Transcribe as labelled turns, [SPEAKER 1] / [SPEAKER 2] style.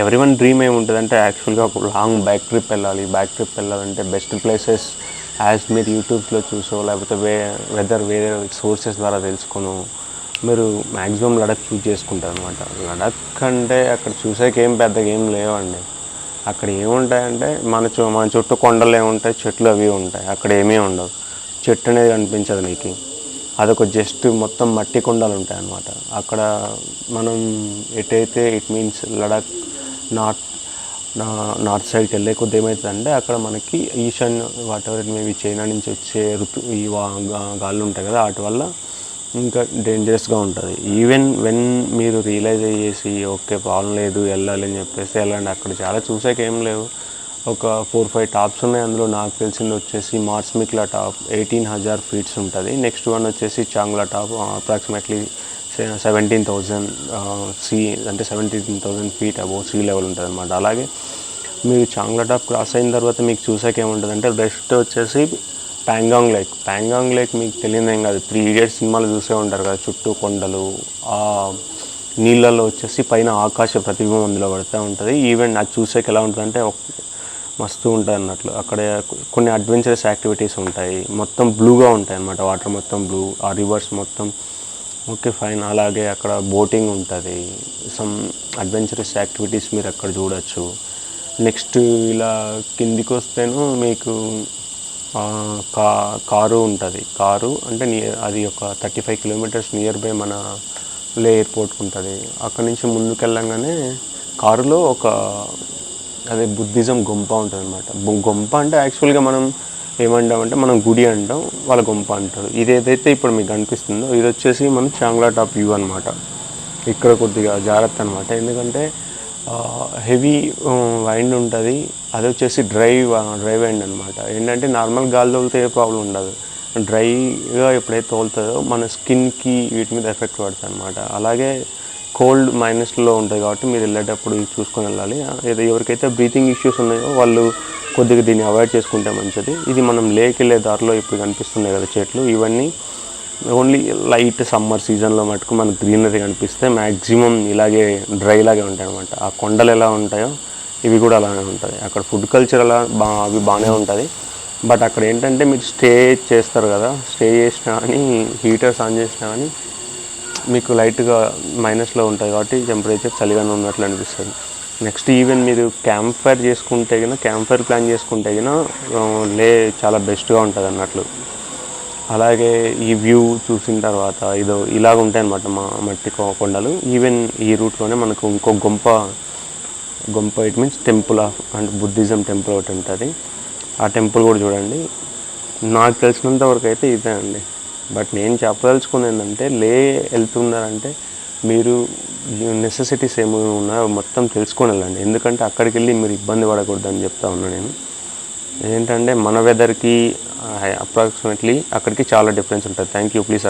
[SPEAKER 1] Everyone dream ఏముంటుందంటే యాక్చువల్గా ఒక లాంగ్ బ్యాక్ ట్రిప్ వెళ్ళాలంటే బెస్ట్ ప్లేసెస్ యాజ్ మీరు యూట్యూబ్స్లో చూసో లేకపోతే వేరే సోర్సెస్ ద్వారా తెలుసుకోను మీరు మ్యాక్సిమం లడఖ్ చూస్ చేసుకుంటారు అనమాట. లడఖ్ అంటే అక్కడ చూసేకి పెద్దగా ఏం లేవండి. అక్కడ ఏముంటాయంటే మన చుట్టూ కొండలు ఏముంటాయి, చెట్లు అవి ఉంటాయి. అక్కడ ఏమీ ఉండవు, చెట్టు అనేది కనిపించదు మీకు. అదొక జస్ట్ మొత్తం మట్టి కొండలు ఉంటాయి అన్నమాట. అక్కడ మనం ఎటైతే ఇట్ మీన్స్ లడఖ్ నార్త్ సైడ్కి వెళ్ళే కొద్ది ఏమవుతుందంటే అక్కడ మనకి ఈశాన్య వాట్ ఎవర్ మేబీ చైనా నుంచి వచ్చే గాళ్ళు ఉంటాయి కదా, వాటి వల్ల ఇంకా డేంజరస్గా ఉంటుంది. ఈవెన్ వెన్ మీరు రియలైజ్ అయ్యేసి ఓకే ప్రాబ్లం లేదు వెళ్ళాలి అని చెప్పేసి వెళ్ళండి. అక్కడ చాలా చూసాక ఏం లేవు, ఒక 4-5 టాప్స్ ఉన్నాయి. అందులో నాకు తెలిసింది వచ్చేసి మార్స్మిక్లా టాప్ 18,000 ఫీట్స్ ఉంటుంది. నెక్స్ట్ వన్ వచ్చేసి చాంగ్లా టాప్ అప్రాక్సిమేట్లీ 17,000 అంటే 17,000 ఫీట్ అబోవ్ సీ లెవెల్ ఉంటుంది అనమాట. అలాగే మీరు చాంగ్లా టాప్ క్రాస్ అయిన తర్వాత మీకు చూసాక ఏముంటుంది అంటే నెక్స్ట్ వచ్చేసి ప్యాంగాంగ్ లేక్ మీకు తెలియదేం కాదు, 3 Idiots సినిమాలు చూసే ఉంటారు కదా, చుట్టూ కొండలు, ఆ నీళ్ళల్లో వచ్చేసి పైన ఆకాశ ప్రతిబింబం అందులో పడుతూ ఉంటుంది. ఈవెన్ అది చూసాక ఎలా ఉంటుందంటే మస్తు ఉంటుంది అన్నట్లు. అక్కడ కొన్ని అడ్వెంచరస్ యాక్టివిటీస్ ఉంటాయి, మొత్తం బ్లూగా ఉంటాయి అన్నమాట, వాటర్ మొత్తం బ్లూ, ఆ రివర్స్ మొత్తం ఓకే ఫైన్. అలాగే అక్కడ బోటింగ్ ఉంటుంది, సమ్ అడ్వెంచరస్ యాక్టివిటీస్ మీరు అక్కడ చూడొచ్చు. నెక్స్ట్ ఇలా కిందికి వస్తేను మీకు కారు ఉంటుంది. కారు అంటే అది ఒక 35 కిలోమీటర్స్ నియర్ బై మన లే ఎయిర్పోర్ట్కి ఉంటుంది. అక్కడి నుంచి ముందుకు వెళ్ళంగానే కారులో అదే బుద్ధిజం గొంప ఉంటుంది అనమాట. గొంప అంటే యాక్చువల్గా మనం ఏమంటామంటే మనం గుడి అంటాం, వాళ్ళ గొంప అంటారు. ఇది ఏదైతే ఇప్పుడు మీకు కనిపిస్తుందో ఇది వచ్చేసి మన చాంగ్లా టాప్ వ్యూ అనమాట. ఇక్కడ కొద్దిగా జాగ్రత్త అనమాట, ఎందుకంటే హెవీ వైండ్ ఉంటుంది. అది వచ్చేసి డ్రై వైండ్ అనమాట. ఏంటంటే నార్మల్ గాలి తోలితే ఏ ప్రాబ్లం ఉండదు, డ్రైగా ఎప్పుడైతే తోలుతుందో మన స్కిన్కి వీటి మీద ఎఫెక్ట్ పడుతుంది అనమాట. అలాగే కోల్డ్ మైనస్లో ఉంటుంది కాబట్టి మీరు వెళ్ళేటప్పుడు చూసుకొని వెళ్ళాలి. ఎవరికైతే బ్రీతింగ్ ఇష్యూస్ ఉన్నాయో వాళ్ళు కొద్దిగా దీన్ని అవాయిడ్ చేసుకుంటే మంచిది. ఇది మనం లేక్ వెళ్ళే దారిలో ఇప్పుడు కనిపిస్తున్నాయి కదా చెట్లు, ఇవన్నీ ఓన్లీ లైట్ సమ్మర్ సీజన్లో మటుకు మనకు గ్రీనరీ కనిపిస్తే మ్యాక్సిమం ఇలాగే డ్రైలాగే ఉంటాయి అనమాట. ఆ కొండలు ఎలా ఉంటాయో ఇవి కూడా అలానే ఉంటుంది. అక్కడ ఫుడ్ కల్చర్ అవి బాగానే ఉంటుంది. బట్ అక్కడ ఏంటంటే మీరు స్టే చేస్తారు కదా, స్టే చేసినా కానీ హీటర్స్ ఆన్ చేసినా కానీ మీకు లైట్గా మైనస్లో ఉంటుంది కాబట్టి టెంపరేచర్ చలిగానే ఉన్నట్లు అనిపిస్తుంది. నెక్స్ట్ ఈవెన్ మీరు క్యాంప్ ఫైర్ ప్లాన్ చేసుకుంటే లే చాలా బెస్ట్గా ఉంటుంది అన్నట్లు. అలాగే ఈ వ్యూ చూసిన తర్వాత ఇలాగ ఉంటాయి అన్నమాట మట్టి కొండలు. ఈవెన్ ఈ రూట్లోనే మనకు ఇంకో గొంప ఇట్ మీన్స్ టెంపుల్ అంటే బుద్ధిజం టెంపుల్ ఒకటి ఉంటుంది. ఆ టెంపుల్ కూడా చూడండి. నాకు తెలిసినంత వరకు అయితే ఇదే అండి. బట్ నేను చెప్పదలుచుకుంది ఏంటంటే వెళ్తున్నారంటే మీరు నెసెసిటీస్ ఏమైనా ఉన్నాయో మొత్తం తెలుసుకొని వెళ్ళండి, ఎందుకంటే అక్కడికి వెళ్ళి మీరు ఇబ్బంది పడకూడదని చెప్తా ఉన్నాను నేను. ఏంటంటే మన వెదర్కి అప్రాక్సిమేట్లీ అక్కడికి చాలా డిఫరెన్స్ ఉంటుంది. Thank you. ప్లీజ్